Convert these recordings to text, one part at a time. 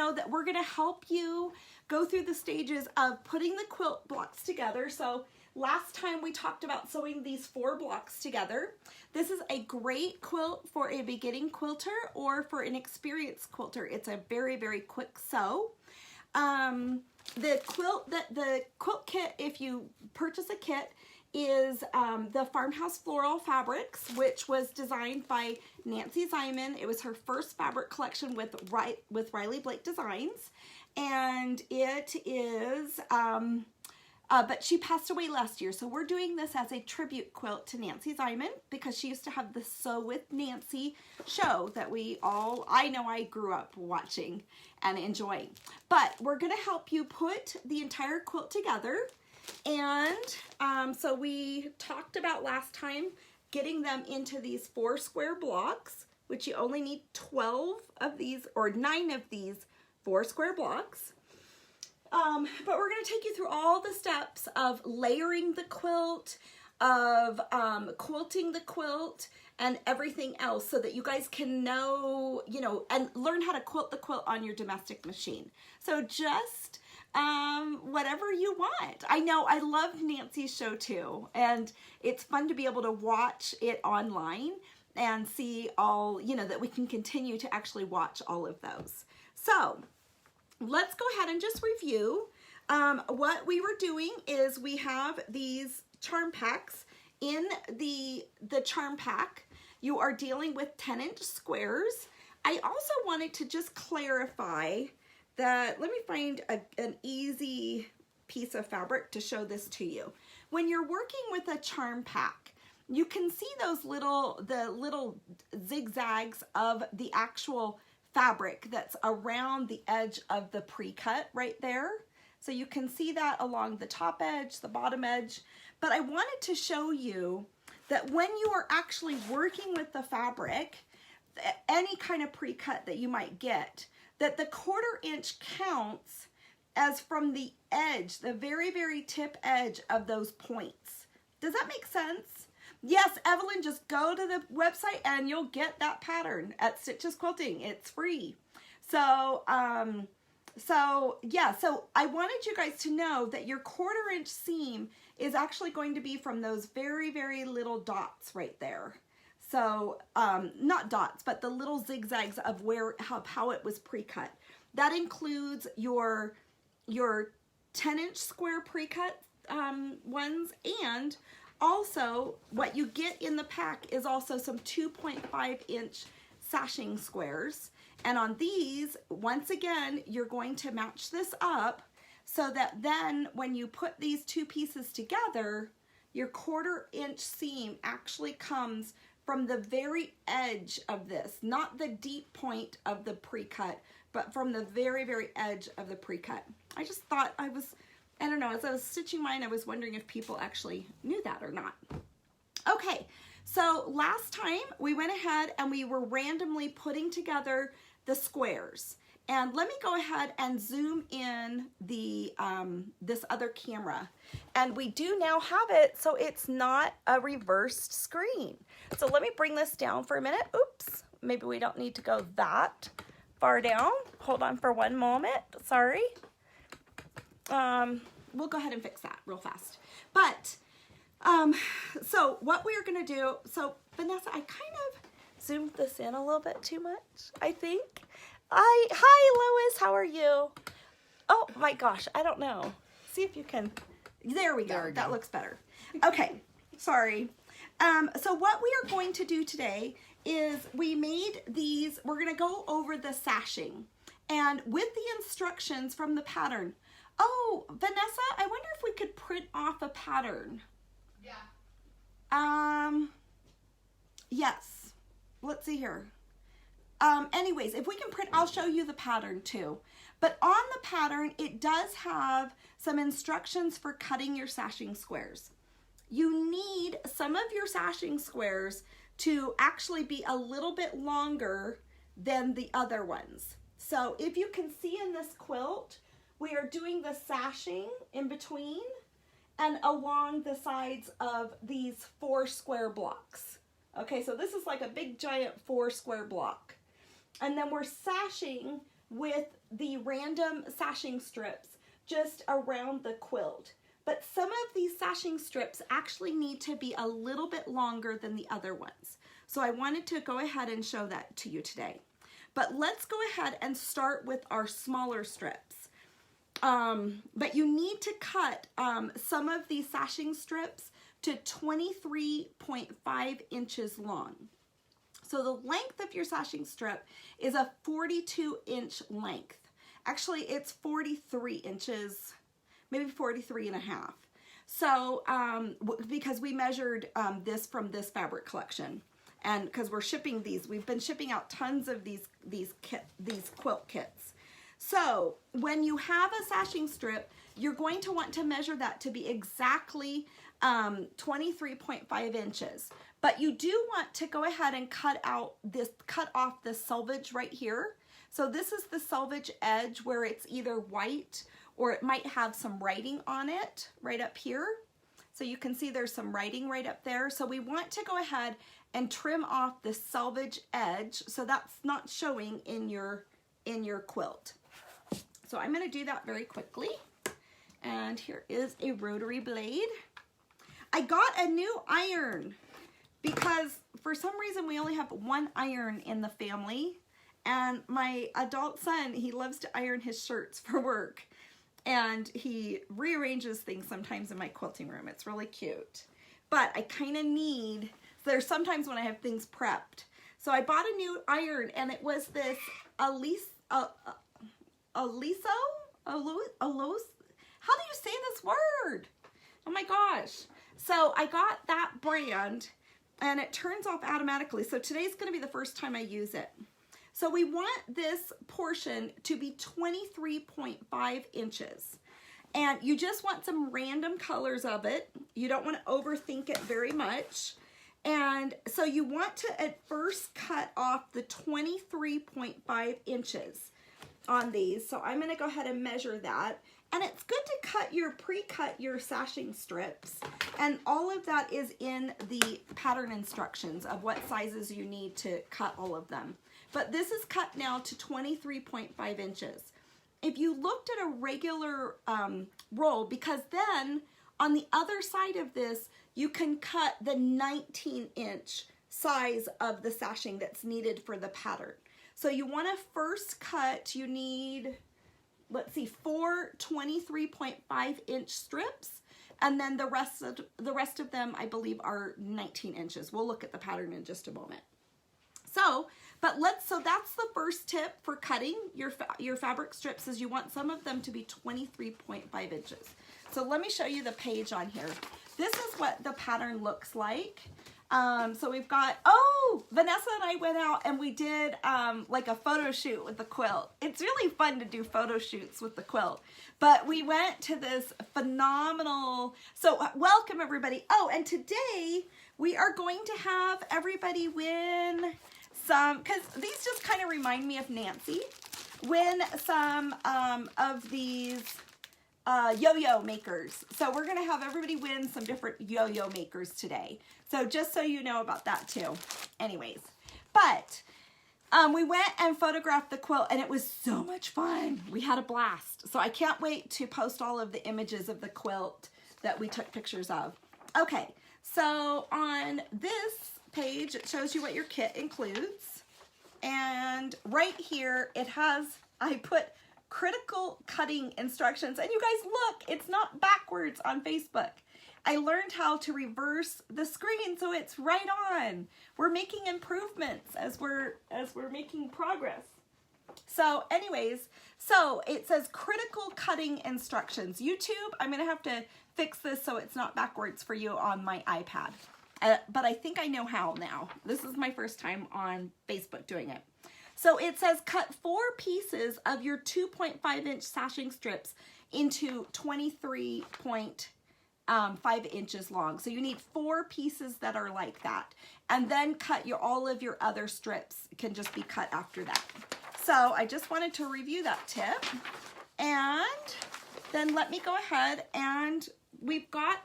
know that we're gonna help you go through the stages of putting the quilt blocks together. So last time we talked about sewing these 4 blocks together. This is a great quilt for a beginning quilter or for an experienced quilter. It's a very, very quick sew. The quilt kit, if you purchase a kit, is the Farmhouse Floral Fabrics, which was designed by Nancy Zieman. It was her first fabric collection with Riley Blake Designs, and it is, but she passed away last year, so we're doing this as a tribute quilt to Nancy Zieman because she used to have the Sew with Nancy show that I know I grew up watching and enjoying. But we're going to help you put the entire quilt together. And so we talked about last time getting them into these 4 square blocks, which you only need 12 of these or 9 of these 4 square blocks. But we're going to take you through all the steps of layering the quilt, of quilting the quilt, and everything else so that you guys can know, and learn how to quilt the quilt on your domestic machine. So just whatever you want. I know I love Nancy's show too, and it's fun to be able to watch it online and see all, that we can continue to actually watch all of those. So let's go ahead and just review. What we were doing is we have these charm packs. In the charm pack, you are dealing with 10-inch squares. I also wanted to just clarify that, let me find an easy piece of fabric to show this to you. When you're working with a charm pack, you can see the little zigzags of the actual fabric that's around the edge of the pre-cut right there. So you can see that along the top edge, the bottom edge. But I wanted to show you that when you are actually working with the fabric, any kind of pre-cut that you might get, that the 1/4 inch counts as from the edge, the very, very tip edge of those points. Does that make sense? Yes, Evelyn, just go to the website and you'll get that pattern at Stitches Quilting. It's free. So, so I wanted you guys to know that your 1/4 inch seam is actually going to be from those very, very little dots right there. So, not dots, but the little zigzags of how it was pre-cut. That includes your 10-inch square pre-cut ones, and also what you get in the pack is also some 2.5-inch sashing squares. And on these, once again, you're going to match this up so that then when you put these 2 pieces together, your 1/4 inch seam actually comes from the very edge of this, not the deep point of the pre-cut, but from the very, very edge of the pre-cut. I just thought I don't know, as I was stitching mine, I was wondering if people actually knew that or not. Okay, so last time we went ahead and we were randomly putting together the squares. And let me go ahead and zoom in the this other camera. And we do now have it so it's not a reversed screen. So let me bring this down for a minute. Oops, maybe we don't need to go that far down. Hold on for one moment, sorry. We'll go ahead and fix that real fast. But, so what we're gonna do, so Vanessa, I kind of zoomed this in a little bit too much, I think. Hi Lois, how are you? Oh my gosh, I don't know. See if you can, there we go, that looks better. Okay, sorry. So what we are going to do today is we made these, we're gonna go over the sashing. And with the instructions from the pattern, oh, Vanessa, I wonder if we could print off a pattern. Yeah. Yes. Let's see here. Anyways, if we can print, I'll show you the pattern too. But on the pattern, it does have some instructions for cutting your sashing squares. You need some of your sashing squares to actually be a little bit longer than the other ones. So if you can see in this quilt, we are doing the sashing in between and along the sides of these 4 square blocks. Okay, so this is like a big giant 4 square block. And then we're sashing with the random sashing strips just around the quilt. But some of these sashing strips actually need to be a little bit longer than the other ones. So I wanted to go ahead and show that to you today. But let's go ahead and start with our smaller strips. But you need to cut some of these sashing strips to 23.5 inches long. So the length of your sashing strip is a 42-inch length. Actually, it's 43 inches, maybe 43 and a half. So, because we measured this from this fabric collection, and because we're shipping these, we've been shipping out tons of these quilt kits. So when you have a sashing strip, you're going to want to measure that to be exactly 23.5 inches. But you do want to go ahead and cut off this selvage right here. So this is the selvage edge where it's either white or it might have some writing on it right up here. So you can see there's some writing right up there. So we want to go ahead and trim off the selvage edge so that's not showing in your quilt. So I'm going to do that very quickly. And here is a rotary blade. I got a new iron because for some reason we only have one iron in the family. And my adult son, he loves to iron his shirts for work. And he rearranges things sometimes in my quilting room. It's really cute. But I kind of need, there's sometimes when I have things prepped. So I bought a new iron and it was this Aliso? How do you say this word? Oh my gosh. So I got that brand and it turns off automatically. So today's going to be the first time I use it. So we want this portion to be 23.5 inches. And you just want some random colors of it. You don't want to overthink it very much. And so you want to at first cut off the 23.5 inches on these. So I'm going to go ahead and measure that. And it's good to pre-cut your sashing strips. And all of that is in the pattern instructions of what sizes you need to cut all of them. But this is cut now to 23.5 inches. If you looked at a regular roll, because then on the other side of this, you can cut the 19-inch size of the sashing that's needed for the pattern. So you want to first cut, you need, let's see, 4 23.5-inch strips, and then the rest of them, I believe, are 19 inches. We'll look at the pattern in just a moment. So that's the first tip for cutting your fabric strips, is you want some of them to be 23.5 inches. So let me show you the page on here. This is what the pattern looks like. So we've got, Vanessa and I went out and we did like a photo shoot with the quilt. It's really fun to do photo shoots with the quilt. But we went to this phenomenal, so welcome everybody. Oh, and today we are going to have everybody win some, because these just kind of remind me of Nancy, win some of these yo-yo makers. So we're going to have everybody win some different yo-yo makers today. So just so you know about that too. Anyways, but we went and photographed the quilt and it was so much fun. We had a blast. So I can't wait to post all of the images of the quilt that we took pictures of. Okay, so on this page, it shows you what your kit includes. And right here, it has, I put critical cutting instructions. And you guys look, it's not backwards on Facebook. I learned how to reverse the screen so it's right on. We're making improvements as we're making progress. So anyways, so it says critical cutting instructions. YouTube, I'm gonna have to fix this so it's not backwards for you on my iPad. But I think I know how now. This is my first time on Facebook doing it. So it says cut 4 pieces of your 2.5-inch sashing strips into 23.5 inches long. So you need 4 pieces that are like that. And then cut all of your other strips can just be cut after that. So I just wanted to review that tip. And then let me go ahead and we've got,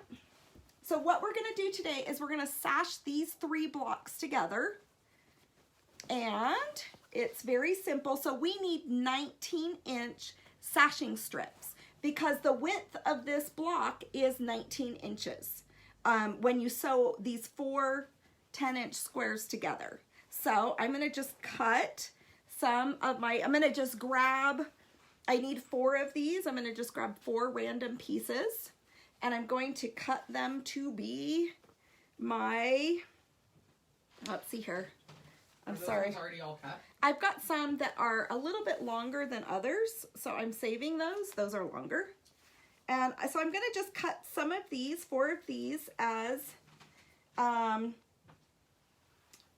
so what we're going to do today is we're going to sash these 3 blocks together. And It's very simple. So we need 19-inch sashing strips because the width of this block is 19 inches when you sew these 4 10-inch squares together. So I'm going to just cut some of my, I'm going to just grab, I need 4 of these. I'm going to just grab 4 random pieces and I'm going to cut them to be my, let's see here. I'm sorry. Those already all cut? I've got some that are a little bit longer than others, so I'm saving those. Those are longer. And so I'm going to just cut some of these, 4 of these as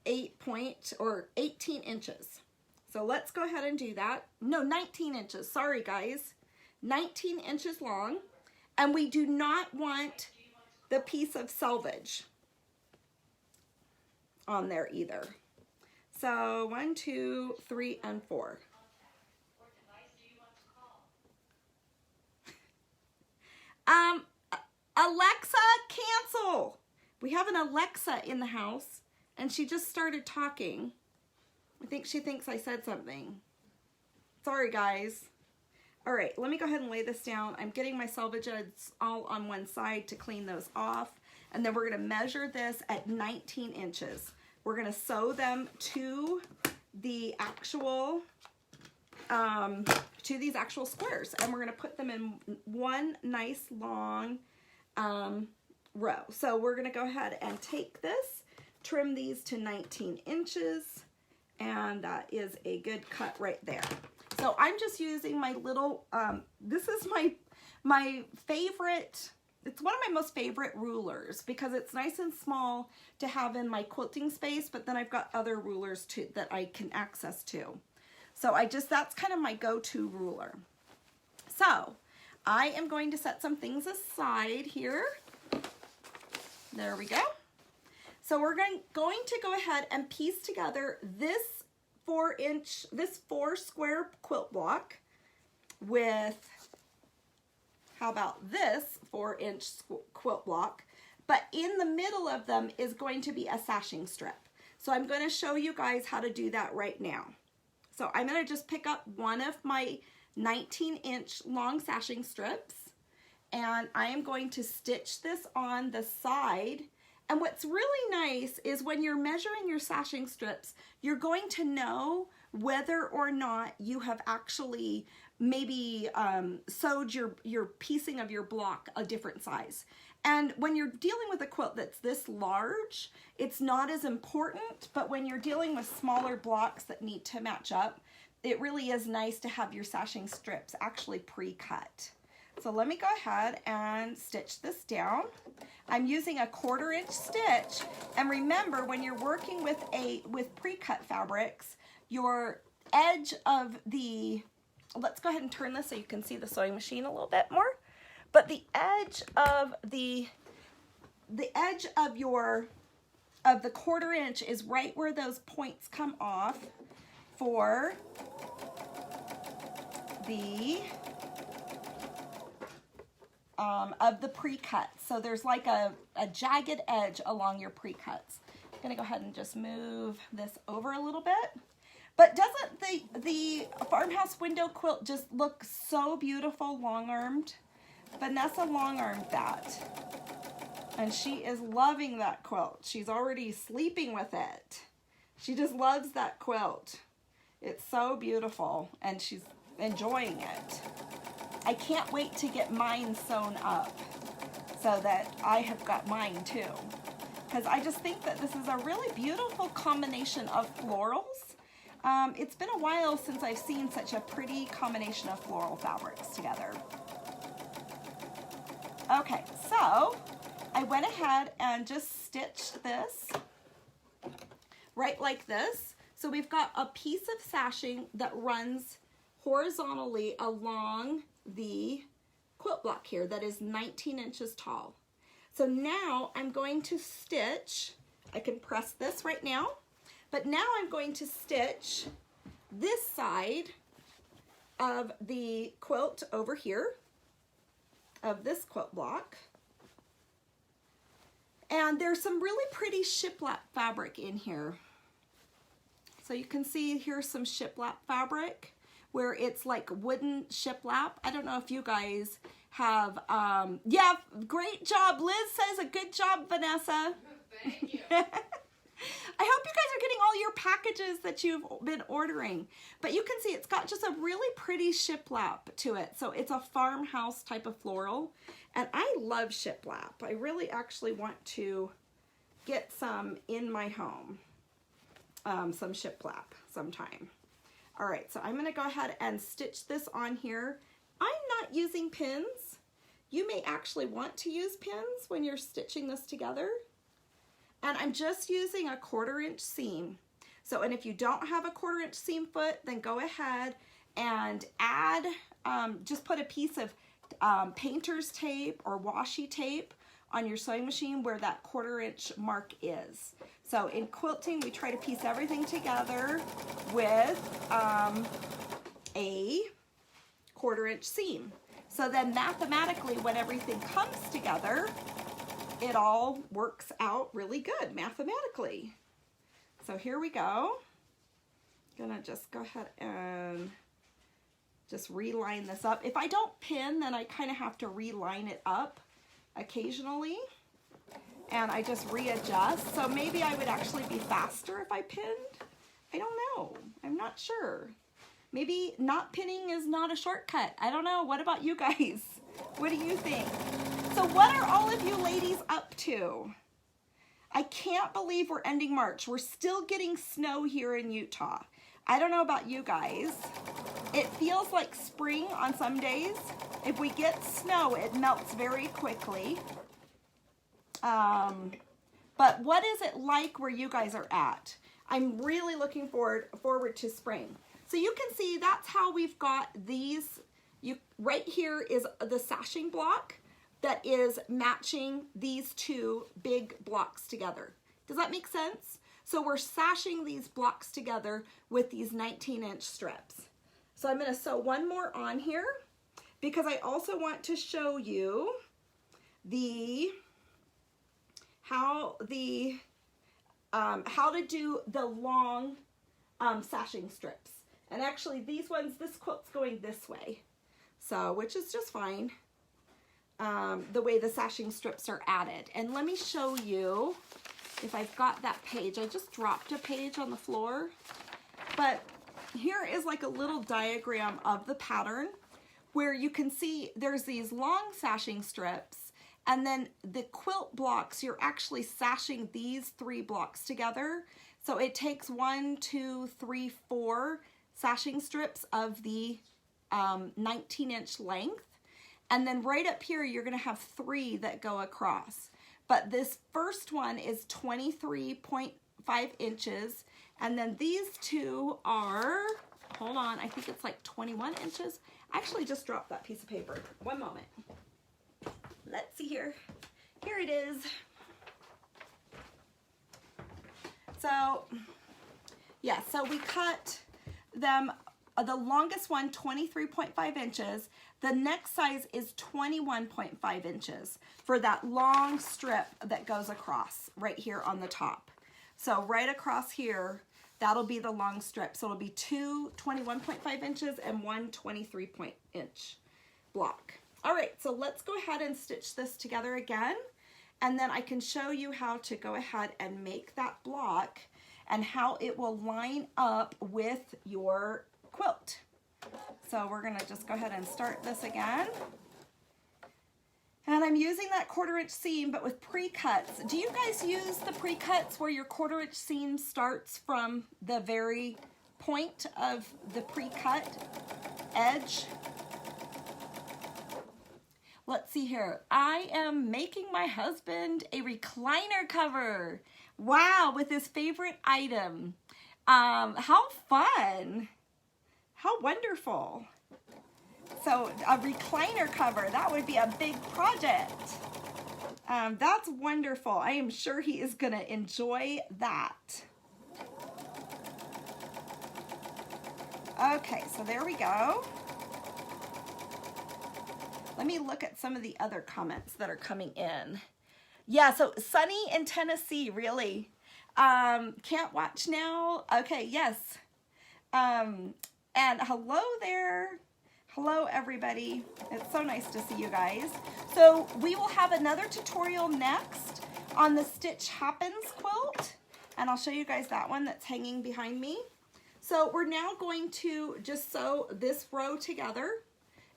18 inches. So let's go ahead and do that. No, 19 inches. Sorry, guys. 19 inches long. And we do not want the piece of selvage on there either. So 1, 2, 3, and 4. Alexa, cancel. We have an Alexa in the house and she just started talking. I think she thinks I said something. Sorry, guys. All right, let me go ahead and lay this down. I'm getting my selvage ends all on one side to clean those off. And then we're gonna measure this at 19 inches. We're gonna sew them to the actual, to these actual squares. And we're gonna put them in one nice long row. So we're gonna go ahead and take this, trim these to 19 inches, and that is a good cut right there. So I'm just using my little, this is my favorite, it's one of my most favorite rulers because it's nice and small to have in my quilting space, but then I've got other rulers too that I can access to. So that's kind of my go-to ruler. So I am going to set some things aside here. There we go. So we're going to go ahead and piece together this 4 square quilt block with, how about this 4-inch quilt block, but in the middle of them is going to be a sashing strip. So I'm going to show you guys how to do that right now. So I'm going to just pick up one of my 19-inch long sashing strips and I am going to stitch this on the side. And what's really nice is when you're measuring your sashing strips, you're going to know whether or not you have actually maybe sewed your piecing of your block a different size. And when you're dealing with a quilt that's this large, it's not as important, but when you're dealing with smaller blocks that need to match up, it really is nice to have your sashing strips actually pre-cut. So let me go ahead and stitch this down. I'm using a 1/4 inch stitch, and remember when you're working with pre-cut fabrics, your edge of the, let's go ahead and turn this so you can see the sewing machine a little bit more, but the edge of the edge of the 1/4 inch is right where those points come off for the of the pre-cut. So there's like a jagged edge along your pre-cuts. I'm gonna go ahead and just move this over a little bit. But doesn't the Farmhouse Window Quilt just look so beautiful long-armed? Vanessa long-armed that. And she is loving that quilt. She's already sleeping with it. She just loves that quilt. It's so beautiful and she's enjoying it. I can't wait to get mine sewn up so that I have got mine too. Because I just think that this is a really beautiful combination of florals. It's been a while since I've seen such a pretty combination of floral fabrics together. Okay, so I went ahead and just stitched this right like this. So we've got a piece of sashing that runs horizontally along the quilt block here that is 19 inches tall. So now I'm going to stitch, I can press this right now, but now I'm going to stitch this side of the quilt over here, of this quilt block. And there's some really pretty shiplap fabric in here. So you can see here's some shiplap fabric where it's like wooden shiplap. I don't know if you guys have, yeah, great job. Liz says a good job, Vanessa. Thank you. I hope you guys are getting all your packages that you've been ordering. But you can see it's got just a really pretty shiplap to it. So it's a farmhouse type of floral. And I love shiplap. I really actually want to get some in my home. Some shiplap sometime. All right, so I'm going to go ahead and stitch this on here. I'm not using pins. You may actually want to use pins when you're stitching this together. And I'm just using a 1/4 inch seam. So, and if you don't have a 1/4 inch seam foot, then go ahead and add, just put a piece of painter's tape or washi tape on your sewing machine where that 1/4 inch mark is. So in quilting, we try to piece everything together with a 1/4 inch seam. So then mathematically, when everything comes together, it all works out really good mathematically. So here we go. Gonna just go ahead and just reline this up. If I don't pin, then I kind of have to reline it up occasionally. And I just readjust. So maybe I would actually be faster if I pinned. I don't know. I'm not sure. Maybe not pinning is not a shortcut. I don't know. What about you guys? What do you think? So what are all of you ladies up to? I can't believe we're ending March. We're still getting snow here in Utah. I don't know about you guys. It feels like spring on some days. If we get snow, it melts very quickly. But what is it like where you guys are at? I'm really looking forward to spring. So you can see that's how we've got these. Right here is the sashing block that is matching these two big blocks together. Does that make sense? So we're sashing these blocks together with these 19-inch strips. So I'm going to sew one more on here because I also want to show you how to do the long sashing strips. And actually these ones, this quilt's going this way, so which is just fine, the way the sashing strips are added. And let me show you if I've got that page. I just dropped a page on the floor, but here is like a little diagram of the pattern where you can see there's these long sashing strips, and then the quilt blocks, you're actually sashing these 3 blocks together. So it takes 1, 2, 3, 4 sashing strips of the 19-inch length. And then right up here, you're gonna have 3 that go across. But this first one is 23.5 inches. And then these 2 are, hold on, I think it's like 21 inches. I actually just dropped that piece of paper. One moment. Let's see here. Here it is. So, yeah, so we cut them, the longest one, 23.5 inches. The next size is 21.5 inches for that long strip that goes across right here on the top. So right across here, that'll be the long strip. So it'll be 2 21.5 inches and 1 23-inch block. All right, so let's go ahead and stitch this together again. And then I can show you how to go ahead and make that block and how it will line up with your quilt. So we're gonna just go ahead and start this again. And I'm using that 1/4 inch seam, but with pre-cuts. Do you guys use the pre-cuts where your 1/4 inch seam starts from the very point of the pre-cut edge? Let's see here. I am making my husband a recliner cover. Wow, with his favorite item. How fun. How wonderful. So a recliner cover, that would be a big project. That's wonderful. I am sure he is gonna enjoy that. Okay, so there we go. Let me look at some of the other comments that are coming in. Yeah, so sunny in Tennessee, really. Can't watch now. Okay, yes. And hello there. Hello everybody. It's so nice to see you guys. So we will have another tutorial next on the Stitch Happens quilt, and I'll show you guys that one that's hanging behind me. So we're now going to just sew this row together,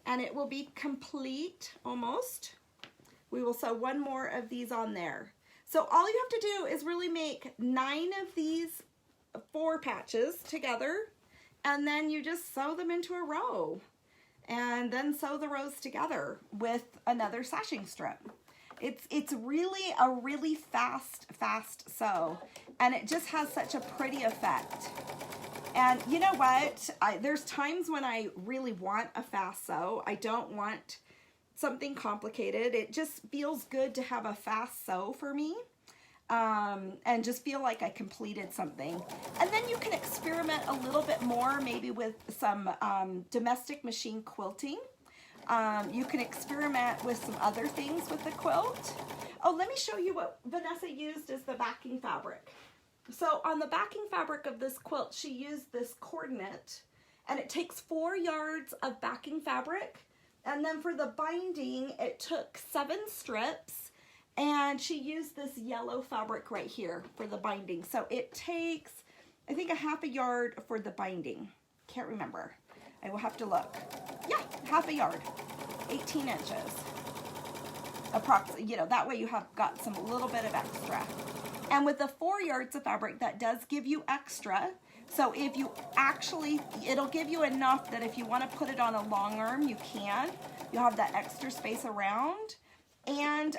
and it will be complete almost. We will sew one more of these on there. So all you have to do is really make 9 of these 4 patches together, and then you just sew them into a row, and then sew the rows together with another sashing strip. It's really a really fast sew, and it just has such a pretty effect. And you know what? There's times when I really want a fast sew. I don't want something complicated. It just feels good to have a fast sew for me, and just feel like I completed something. And then you can experiment a little bit more, maybe with some domestic machine quilting. You can experiment with some other things with the quilt. Oh, let me show you what Vanessa used as the backing fabric. So on the backing fabric of this quilt, she used this coordinate, and it takes 4 yards of backing fabric. And then for the binding, it took 7 strips, and she used this yellow fabric right here for the binding. So it takes, I think, a ½ yard for the binding. Can't remember. I will have to look. Yeah, ½ yard, 18 inches. Approximately, you know, that way you have got some little bit of extra. And with the 4 yards of fabric, that does give you extra. So if you actually, it'll give you enough that if you want to put it on a long arm, you can. You'll have that extra space around. And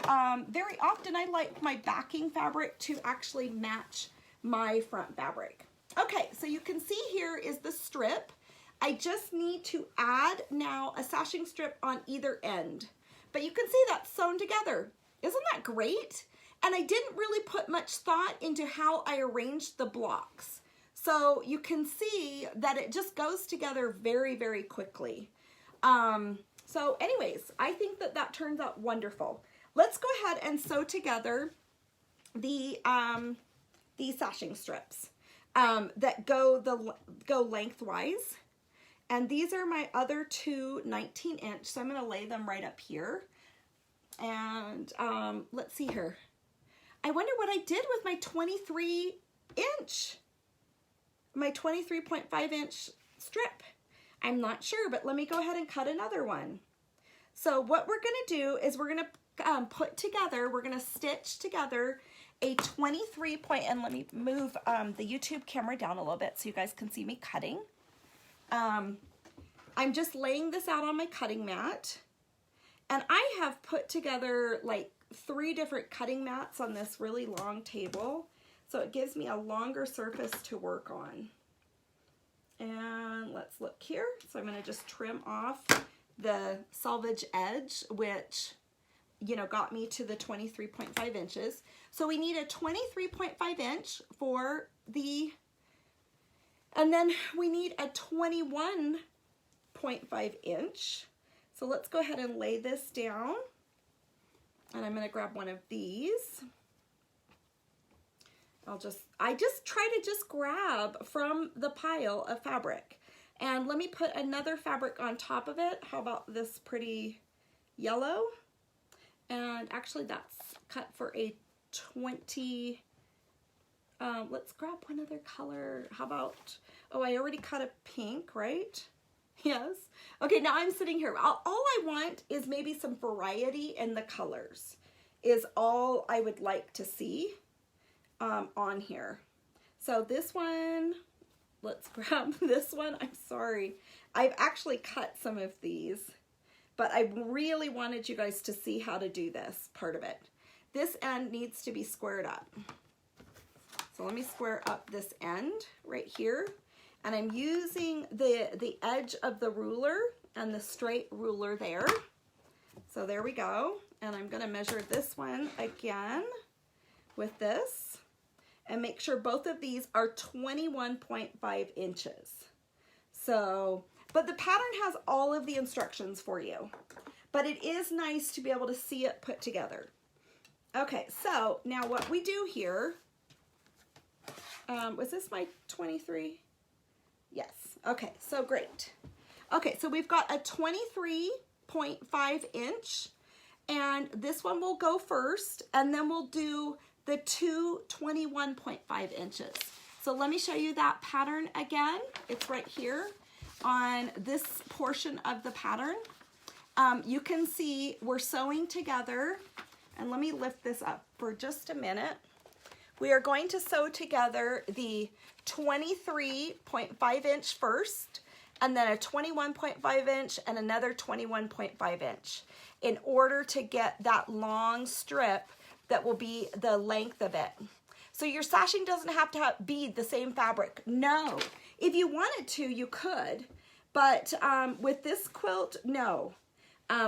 very often I like my backing fabric to actually match my front fabric. Okay, so you can see here is the strip. I just need to add now a sashing strip on either end. But you can see that's sewn together. Isn't that great? And I didn't really put much thought into how I arranged the blocks. So you can see that it just goes together very, very quickly. So anyways, I think that that turns out wonderful. Let's go ahead and sew together the sashing strips that go lengthwise. And these are my other 2 19-inch, so I'm going to lay them right up here. And let's see here. I wonder what I did with my 23-inch, my 23.5-inch strip. I'm not sure, but let me go ahead and cut another one. So what we're going to do is we're going to put together, we're going to stitch together a 23 point, and let me move the YouTube camera down a little bit so you guys can see me cutting. I'm just laying this out on my cutting mat, and I have put together like 3 different cutting mats on this really long table, so it gives me a longer surface to work on. And let's look here. So I'm going to just trim off the selvage edge, which, you know, got me to the 23.5 inches. So we need a 23.5 inch for the, and then we need a 21.5 inch. So let's go ahead and lay this down. And I'm going to grab one of these. I just try to just grab from the pile of fabric. And let me put another fabric on top of it. How about this pretty yellow? And actually that's cut for a 20, let's grab one other color. How about, oh, I already cut a pink, right? Yes. Okay, now I'm sitting here. All I want is maybe some variety in the colors is all I would like to see on here. So this one, let's grab this one. I'm sorry. I've actually cut some of these, but I really wanted you guys to see how to do this part of it. This end needs to be squared up. So let me square up this end right here. And I'm using the edge of the ruler and the straight ruler there. So there we go. And I'm going to measure this one again with this and make sure both of these are 21.5 inches. So, but the pattern has all of the instructions for you, but it is nice to be able to see it put together. Okay, so now what we do here Was this my 23? Yes. Okay, so great. Okay, so we've got a 23.5 inch, and this one will go first, and then we'll do the two 21.5 inches. So let me show you that pattern again. It's right here on this portion of the pattern. You can see we're sewing together, and let me lift this up for just a minute. We are going to sew together the 23.5 inch first, and then a 21.5 inch and another 21.5 inch in order to get that long strip that will be the length of it. So your sashing doesn't have to be the same fabric. No, if you wanted to, you could, but with this quilt, no.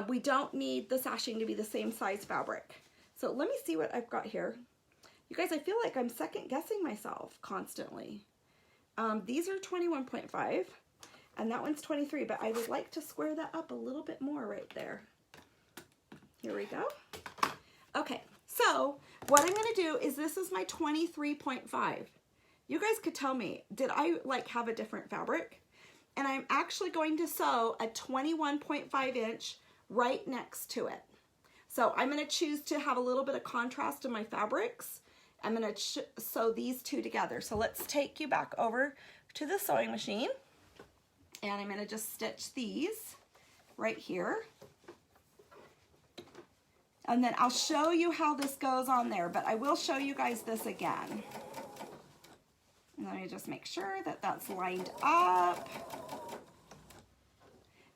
We don't need the sashing to be the same size fabric. So let me see what I've got here. You guys, I feel like I'm second guessing myself constantly. These are 21.5 and that one's 23, but I would like to square that up a little bit more right there. Here we go. Okay, so what I'm gonna do is this is my 23.5. You guys could tell me, did I like have a different fabric? And I'm actually going to sew a 21.5 inch right next to it. So I'm gonna choose to have a little bit of contrast in my fabrics. I'm gonna sew these two together. So let's take you back over to the sewing machine, and I'm gonna just stitch these right here. And then I'll show you how this goes on there, but I will show you guys this again. And let me just make sure that that's lined up.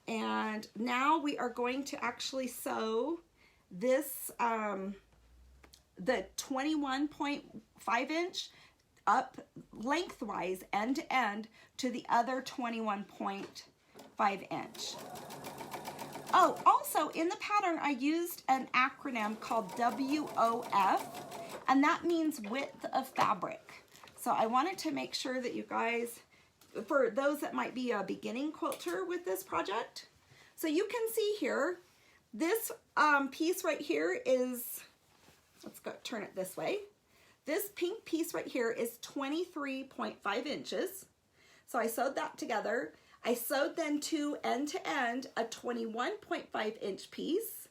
And now we are going to actually sew this, the 21.5 inch up lengthwise end to end to the other 21.5 inch. Oh, also in the pattern, I used an acronym called WOF, and that means width of fabric. So I wanted to make sure that you guys, for those that might be a beginning quilter with this project, so you can see here, this piece right here is, let's go turn it this way. This pink piece right here is 23.5 inches. So I sewed that together. I sewed then to end a 21.5 inch piece,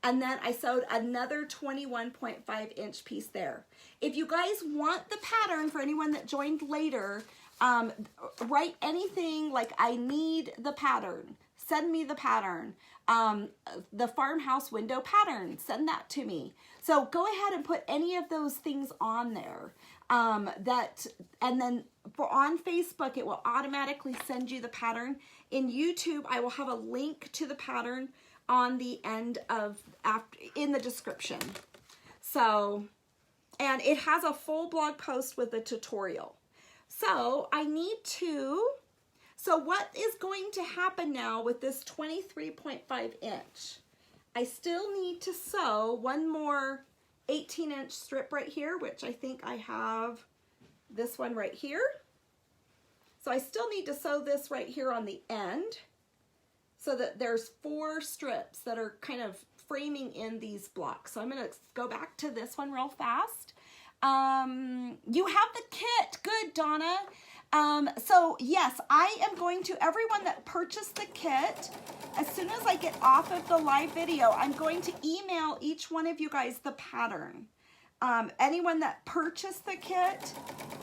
and then I sewed another 21.5 inch piece there. If you guys want the pattern, for anyone that joined later, write anything like I need the pattern, send me the pattern, the farmhouse window pattern, send that to me. So go ahead and put any of those things on there. And then on Facebook, it will automatically send you the pattern. In YouTube, I will have a link to the pattern on the end of, in the description. So, and it has a full blog post with a tutorial. So I need to, so what is going to happen now with this 23.5 inch? I still need to sew one more 18-inch strip right here, which I think I have this one right here. So I still need to sew this right here on the end so that there's 4 strips that are kind of framing in these blocks. So I'm going to go back to this one real fast. You have the kit. Good, Donna. So yes, I am going to, everyone that purchased the kit, as soon as I get off of the live video, I'm going to email each one of you guys the pattern. Anyone that purchased the kit,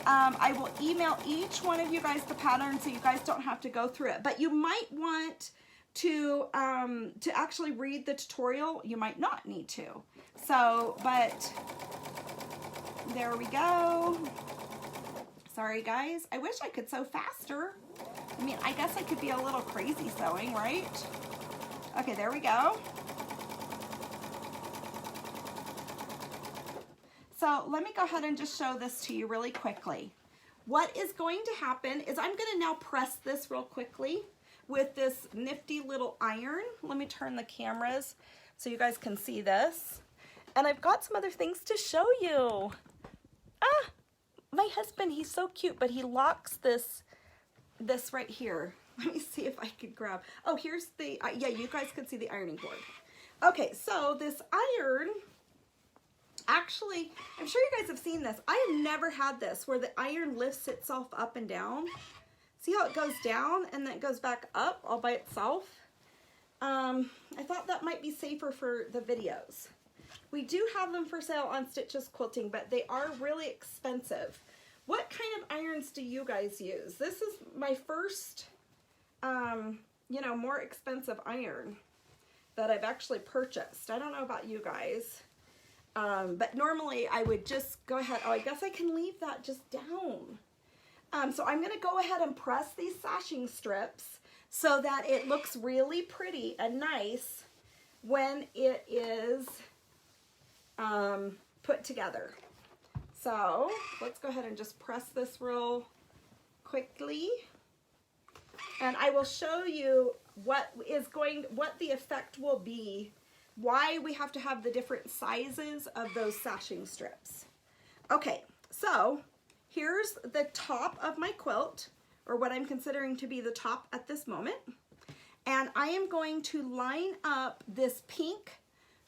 I will email each one of you guys the pattern so you guys don't have to go through it. But you might want to actually read the tutorial. You might not need to. So, but there we go. Sorry guys, I wish I could sew faster. I mean, I guess I could be a little crazy sewing, right? Okay, there we go. So let me go ahead and just show this to you really quickly. What is going to happen is I'm going to now press this real quickly with this nifty little iron. Let me turn the cameras so you guys can see this. And I've got some other things to show you. Ah, my husband, he's so cute, but he locks this right here. Let me see if I could grab. Oh, here's the, yeah, you guys can see the ironing board. Okay, so this iron actually, I'm sure you guys have seen this. I have never had this where the iron lifts itself up and down. See how it goes down and then it goes back up all by itself? I thought that might be safer for the videos. We do have them for sale on Stitches Quilting, but they are really expensive. What kind of irons do you guys use? This is my first, you know, more expensive iron that I've actually purchased. I don't know about you guys, but normally I would just go ahead. Oh, I guess I can leave that just down. So I'm going to go ahead and press these sashing strips so that it looks really pretty and nice when it is put together. So let's go ahead and just press this real quickly, and I will show you what the effect will be, why we have to have the different sizes of those sashing strips. Okay, so here's the top of my quilt, or what I'm considering to be the top at this moment, and I am going to line up this pink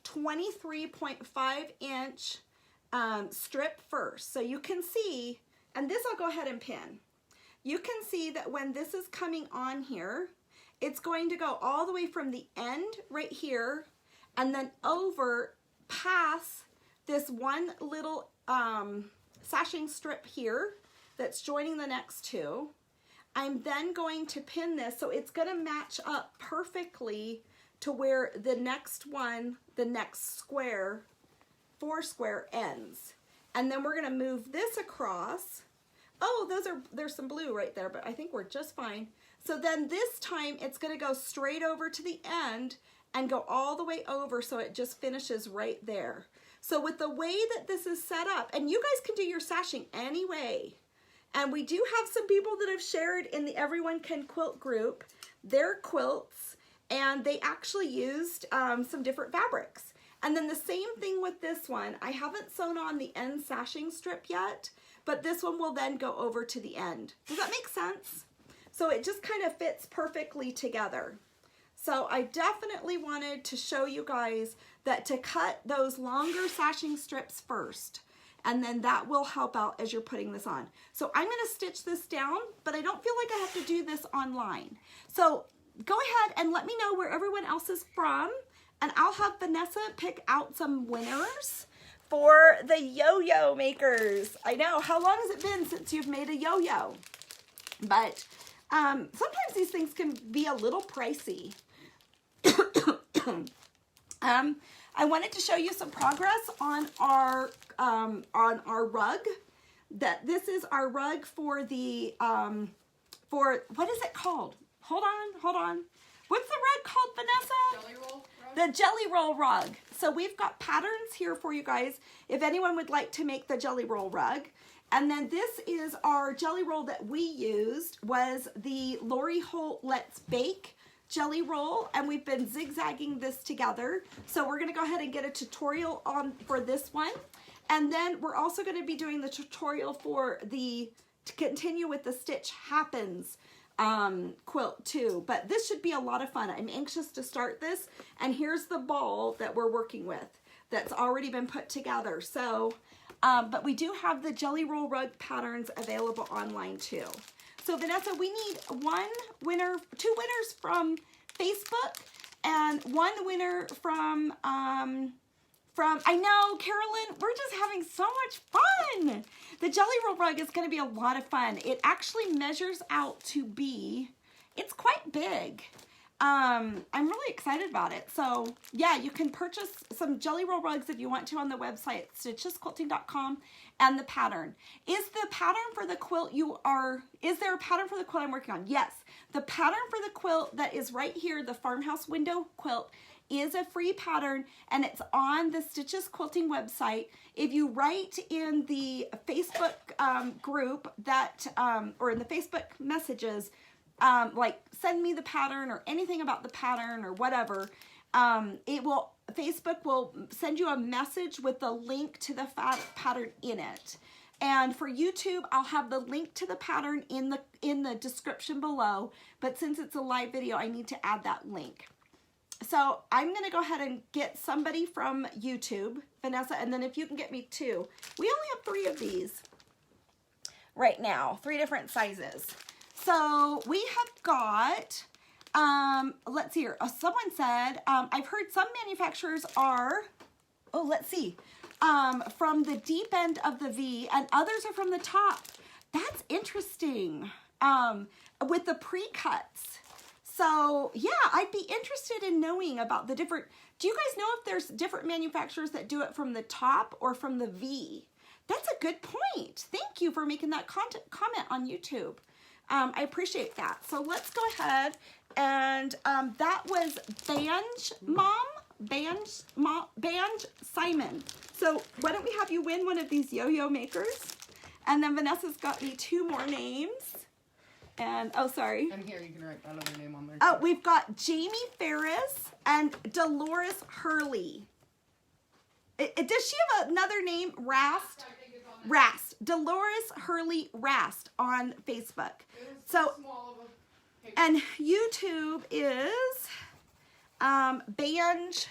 23.5 inch strip first. So you can see, and this I'll go ahead and pin. You can see that when this is coming on here, it's going to go all the way from the end right here and then over past this one little sashing strip here that's joining the next two. I'm then going to pin this so it's going to match up perfectly to where the next one, the next square, 4 square ends. And then we're going to move this across. Oh, there's some blue right there, but I think we're just fine. So then this time it's going to go straight over to the end and go all the way over so it just finishes right there. So with the way that this is set up, and you guys can do your sashing any way. And we do have some people that have shared in the Everyone Can Quilt group their quilts, and they actually used some different fabrics. And then the same thing with this one. I haven't sewn on the end sashing strip yet, but this one will then go over to the end. Does that make sense? So it just kind of fits perfectly together. So I definitely wanted to show you guys that to cut those longer sashing strips first, and then that will help out as you're putting this on. So I'm going to stitch this down, but I don't feel like I have to do this online. So go ahead and let me know where everyone else is from, and I'll have Vanessa pick out some winners for the yo-yo makers. I know, how long has it been since you've made a yo-yo? But sometimes these things can be a little pricey. I wanted to show you some progress on our rug. That this is our rug for the for what is it called? Hold on. What's the rug called, Vanessa? Jelly roll rug? The jelly roll rug. So we've got patterns here for you guys if anyone would like to make the jelly roll rug. And then this is our jelly roll that we used, was the Lori Holt Let's Bake jelly roll, and we've been zigzagging this together. So we're going to go ahead and get a tutorial on for this one, and then we're also going to be doing the tutorial for to continue with the Stitch Happens quilt too. But this should be a lot of fun. I'm anxious to start this, and here's the ball that we're working with that's already been put together. So but we do have the jelly roll rug patterns available online too. So Vanessa, we need two winners from Facebook, and one winner from I know, Carolyn, we're just having so much fun. The jelly roll rug is going to be a lot of fun. It actually measures out to be, it's quite big. I'm really excited about it. So yeah, you can purchase some jelly roll rugs if you want to on the website, stitchesquilting.com, and the pattern. Is the pattern for the quilt is there a pattern for the quilt I'm working on? Yes. The pattern for the quilt that is right here, the Farmhouse Window Quilt, is a free pattern, and it's on the Stitches Quilting website. If you write in the Facebook group that, or in the Facebook messages, like send me the pattern or anything about the pattern or whatever, Facebook will send you a message with the link to the pattern in it. And for YouTube, I'll have the link to the pattern in the description below, but since it's a live video, I need to add that link. So I'm going to go ahead and get somebody from YouTube, Vanessa, and then if you can get me 2. We only have 3 of these right now, 3 different sizes. So we have got, let's see here. Someone said, I've heard some manufacturers are, oh, let's see, from the deep end of the V and others are from the top. That's interesting, with the pre-cuts. So yeah, I'd be interested in knowing about the different, do you guys know if there's different manufacturers that do it from the top or from the V? That's a good point. Thank you for making that comment on YouTube. I appreciate that. So let's go ahead and that was Banj Simon. So why don't we have you win one of these yo-yo makers? And then Vanessa's got me 2 more names. And, oh, sorry. And here, you can write that other name on there. Oh, we've got Jamie Ferris and Dolores Hurley. Does she have another name? Rast? Rast. Dolores Hurley Rast on Facebook. So, and YouTube is Banj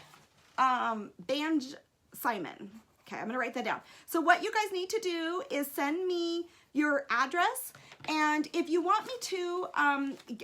Simon. Okay, I'm going to write that down. So what you guys need to do is send me your address, and if you want me to,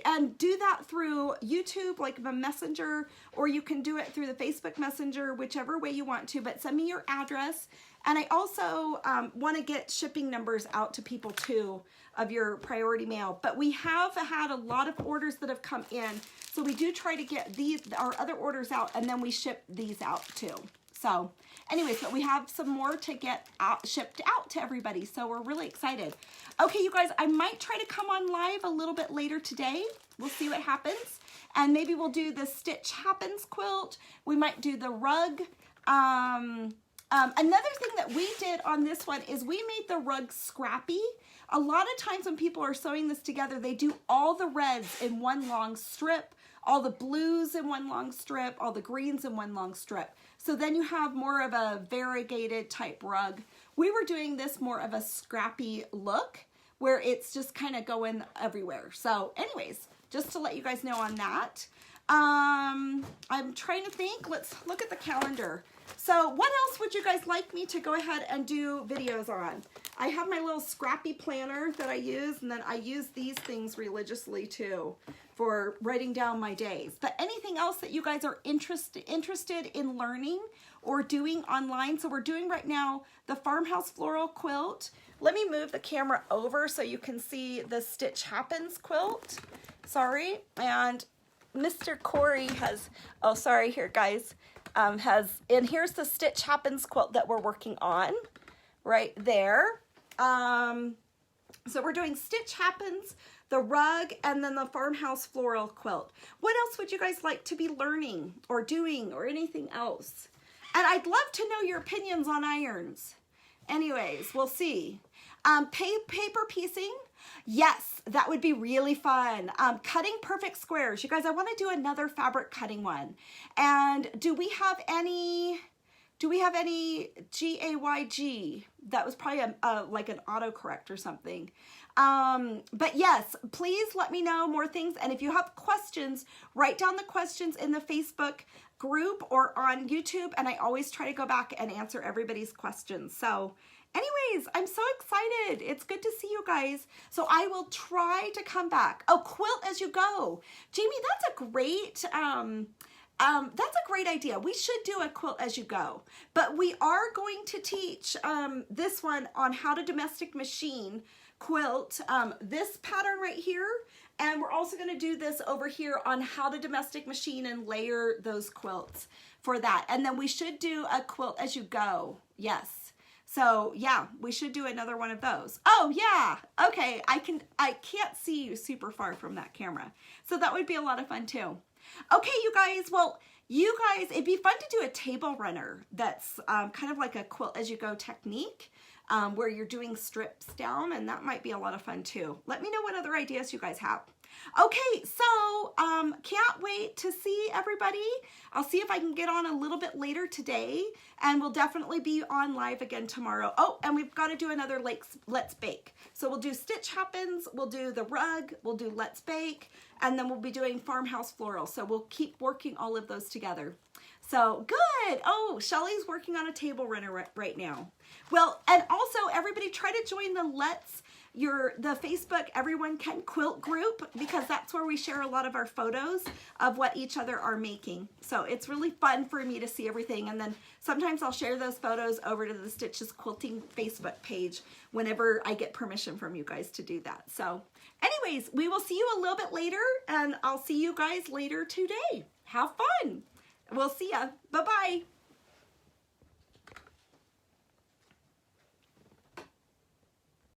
and do that through YouTube, like a messenger, or you can do it through the Facebook Messenger, whichever way you want to, but send me your address. And I also want to get shipping numbers out to people too of your priority mail. But we have had a lot of orders that have come in, so we do try to get our other orders out, and then we ship these out too. So anyways, but we have some more to get shipped out to everybody, so we're really excited. Okay, you guys, I might try to come on live a little bit later today. We'll see what happens. And maybe we'll do the Stitch Happens quilt. We might do the rug. Another thing that we did on this one is we made the rug scrappy. A lot of times when people are sewing this together, they do all the reds in one long strip, all the blues in one long strip, all the greens in one long strip. So then you have more of a variegated type rug. We were doing this more of a scrappy look where it's just kind of going everywhere. So anyways, just to let you guys know on that. I'm trying to think. Let's look at the calendar. So what else would you guys like me to go ahead and do videos on? I have my little scrappy planner that I use, and then I use these things religiously too for writing down my days. But anything else that you guys are interested in learning or doing online? So we're doing right now the Farmhouse Floral Quilt. Let me move the camera over so you can see the Stitch Happens quilt. Sorry. And Mr. Corey has, oh, sorry, here, guys, and here's the Stitch Happens quilt that we're working on right there. So we're doing Stitch Happens, the rug, and then the Farmhouse Floral Quilt. What else would you guys like to be learning or doing or anything else? And I'd love to know your opinions on irons. Anyways, we'll see. Paper piecing. Yes, that would be really fun. Cutting perfect squares. You guys, I want to do another fabric cutting one. And do we have any GAYG? That was probably like an autocorrect or something. But yes, please let me know more things. And if you have questions, write down the questions in the Facebook group or on YouTube. And I always try to go back and answer everybody's questions. So anyways, I'm so excited. It's good to see you guys. So I will try to come back. Oh, quilt as you go. Jamie, that's a great idea. We should do a quilt as you go, but we are going to teach this one on how to domestic machine quilt, this pattern right here. And we're also going to do this over here on how to domestic machine and layer those quilts for that. And then we should do a quilt as you go. Yes. So yeah, we should do another one of those. Oh yeah. Okay. I can't see you super far from that camera. So that would be a lot of fun too. Okay, you guys, well, it'd be fun to do a table runner that's kind of like a quilt as you go technique where you're doing strips down, and that might be a lot of fun too. Let me know what other ideas you guys have. Okay, so can't wait to see everybody. I'll see if I can get on a little bit later today, and we'll definitely be on live again tomorrow. Oh, and we've got to do another Let's Bake. So we'll do Stitch Happens, we'll do the rug, we'll do Let's Bake, and then we'll be doing Farmhouse Floral. So we'll keep working all of those together. So good. Oh, Shelly's working on a table runner right now. Well, and also everybody try to join the Facebook Everyone Can Quilt group, because that's where we share a lot of our photos of what each other are making. So it's really fun for me to see everything, and then sometimes I'll share those photos over to the Stitches Quilting Facebook page whenever I get permission from you guys to do that. So anyways, we will see you a little bit later, and I'll see you guys later today. Have fun. We'll see ya. Bye-bye.